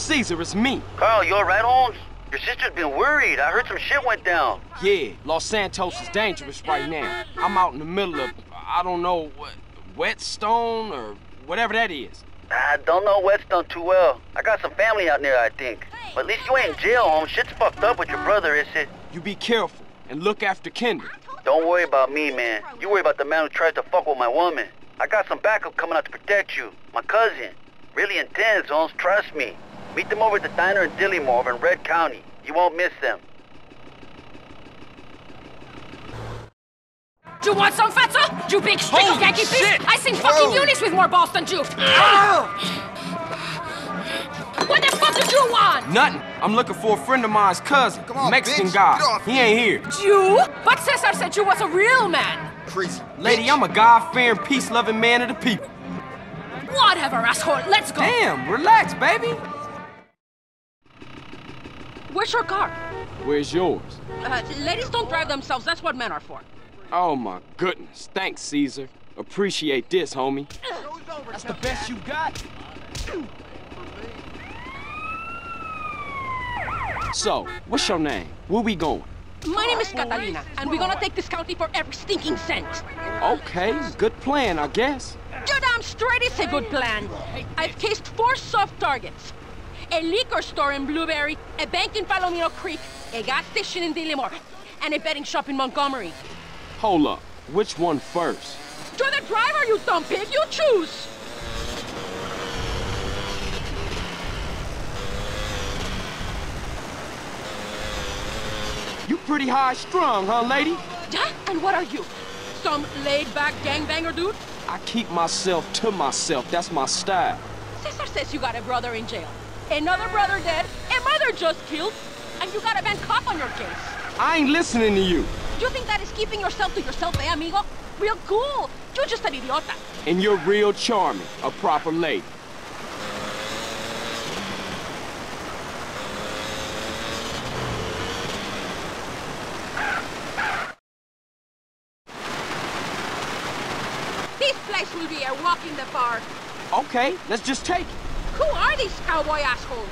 Caesar, it's me. Carl, you alright, Holmes? Your sister's been worried. I heard some shit went down. Yeah, Los Santos is dangerous right now. I'm out in the middle of, I don't know, Whetstone or whatever that is. I don't know Whetstone too well. I got some family out there, I think. But at least you ain't in jail, Holmes. Shit's fucked up with your brother, is it? You be careful and look after Kendra. Don't worry about me, man. You worry about the man who tries to fuck with my woman. I got some backup coming out to protect you. My cousin. Really intense, Holmes. Trust me. Meet them over at the diner in Dillimore over in Red County. You won't miss them. Do you want some, fatso? You big stick of Yankee beast? I seen fucking Eunice with more balls than you. What the fuck did you want? Nothing. I'm looking for a friend of mine's cousin, on, Mexican bitch. guy. Get off He ain't here. You? But Cesar said you was a real man. Crazy. Lady, bitch. I'm a God-fearing, peace-loving man of the people. Whatever, asshole. Let's go. Damn, relax, baby. Where's your car? Where's yours? Ladies don't drive themselves. That's what men are for. Oh, my goodness. Thanks, Caesar. Appreciate this, homie. That's the best you got? So, what's your name? Where we going? My name is Catalina, and we're gonna take this county for every stinking cent. Okay, good plan, I guess. You're damn straight it's a good plan. I've cased 4 soft targets. A liquor store in Blueberry, a bank in Palomino Creek, a gas station in Dillimore, and a betting shop in Montgomery. Hold up. Which one first? You're the driver, you dumb pig. You choose. You pretty high-strung, huh, lady? Yeah? And what are you? Some laid-back gangbanger dude? I keep myself to myself. That's my style. Cesar says you got a brother in jail, another brother dead, a mother just killed, and you got a bad cop on your case. I ain't listening to you. You think that is keeping yourself to yourself, eh, amigo? Real cool. You're just an idiota. And you're real charming, a proper lady. This place will be a walk in the park. Okay, let's just take it. Who are these cowboy assholes?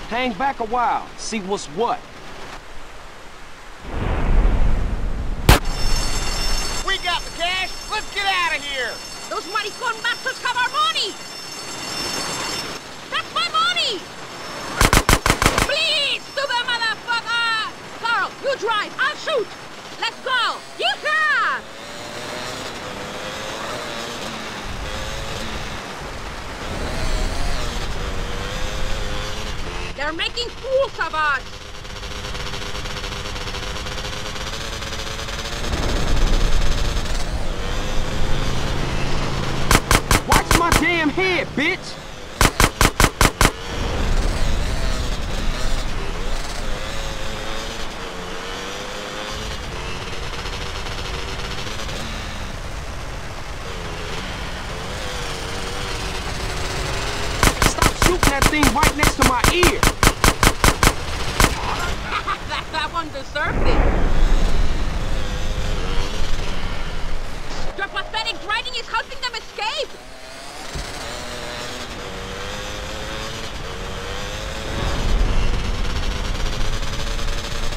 Hang back a while, see what's what. We got the cash. Let's get out of here. Those maricon bastards have our money! That's my money! Please, stupid motherfucker! Carl, you drive, I'll shoot! Let's go! Yeehaw! They're making fools of us! Watch my damn head, bitch! Stop shooting that thing right next to my ear! that one deserved it! Your pathetic driving is helping them escape!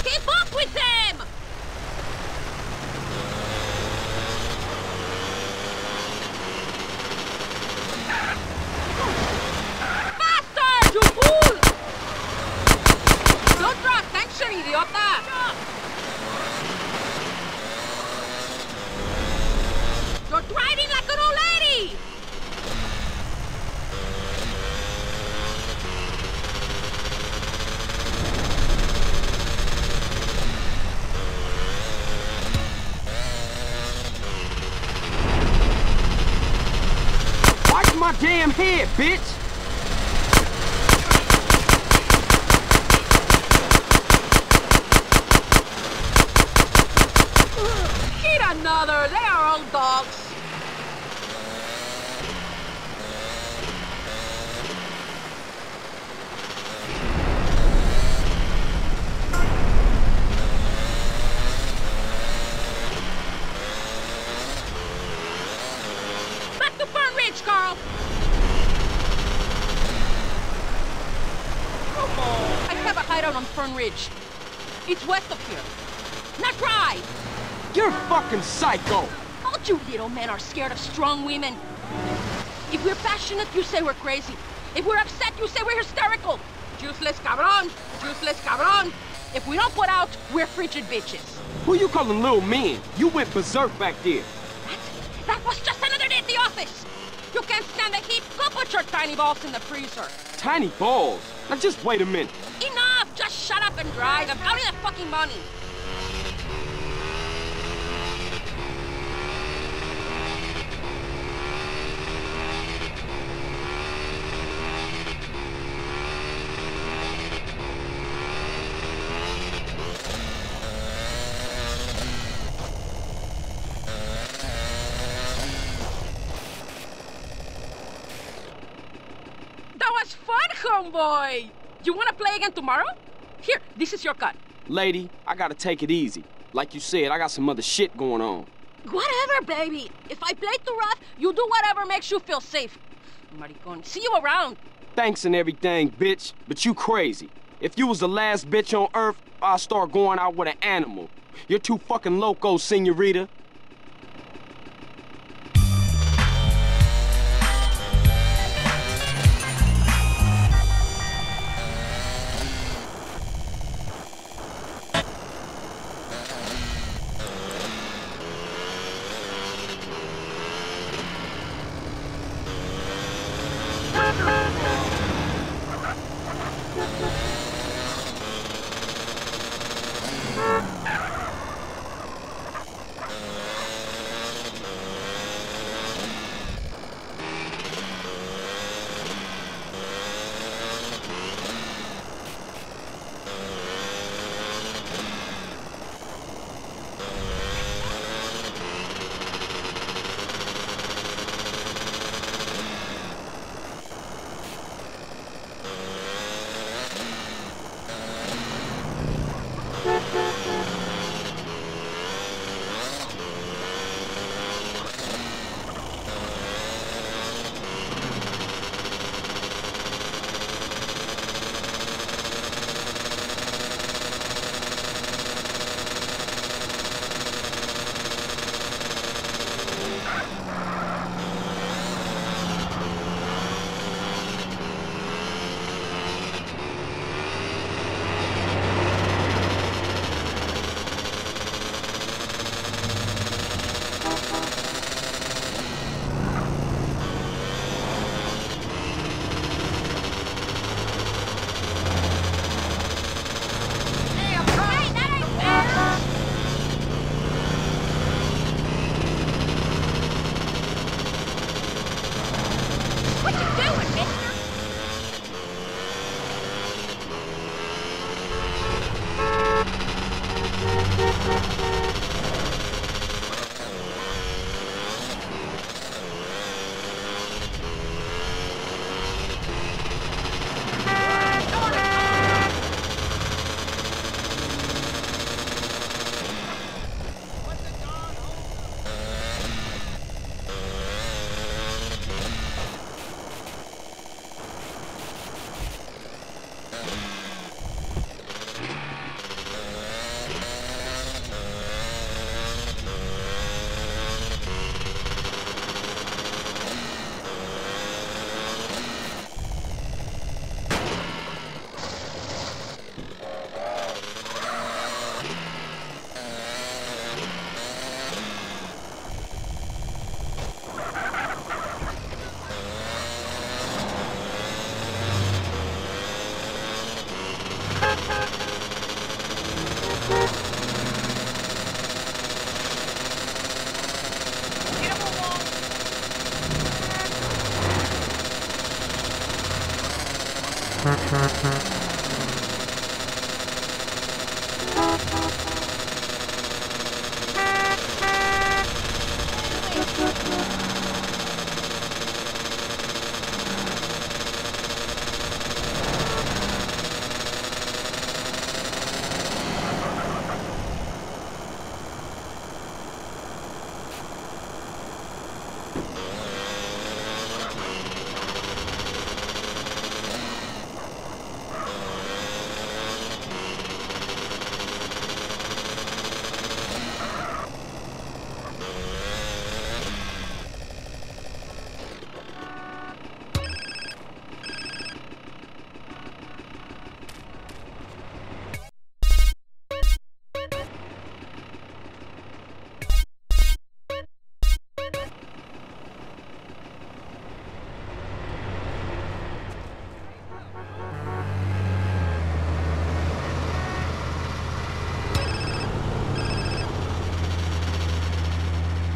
Keep up with them! Faster, you fool! Don't draw attention, idiota! You're driving like an old lady! Watch my damn head, bitch! Hit another! They are all dogs! Back to Fern Ridge, Carl! Fern Ridge. It's west of here. Now drive! You're fucking psycho! All you little men are scared of strong women. If we're passionate, you say we're crazy. If we're upset, you say we're hysterical. Useless cabron! Useless cabron! If we don't put out, we're frigid bitches. Who you calling little men? You went berserk back there. That was just another day at the office! You can't stand the heat? Go put your tiny balls in the freezer. Tiny balls? Now just wait a minute. Enough! Just shut up and drive. I'm counting the fucking money. Homeboy! You wanna play again tomorrow? Here, this is your cut. Lady, I gotta take it easy. Like you said, I got some other shit going on. Whatever, baby. If I play too rough, you do whatever makes you feel safe. Maricon, see you around. Thanks and everything, bitch, but you crazy. If you was the last bitch on Earth, I'd start going out with an animal. You're too fucking loco, senorita.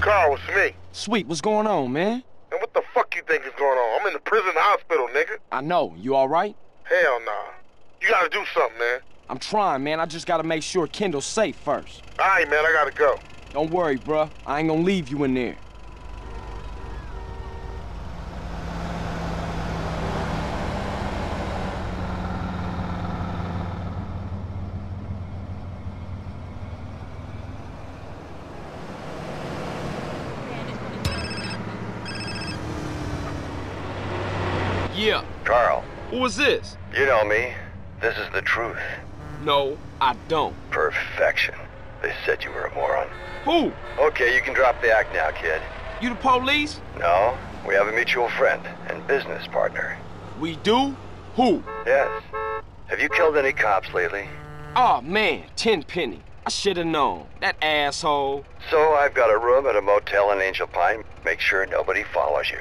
Carl, it's me. Sweet, what's going on, man? And what the fuck you think is going on? I'm in the prison hospital, nigga. I know. You all right? Hell nah. You gotta do something, man. I'm trying, man. I just gotta make sure Kendall's safe first. All right, man, I gotta go. Don't worry, bruh. I ain't gonna leave you in there. Yeah. Carl, Who is this? you know me. This is the truth. No, I don't. Perfection. They said you were a moron. Who? Okay, you can drop the act now, kid. You the police? No, we have a mutual friend and business partner. We do? Who? Yes. Have you killed any cops lately? Aw, man, Tenpenny. I should've known. That asshole. So I've got a room at a motel in Angel Pine. Make sure nobody follows you.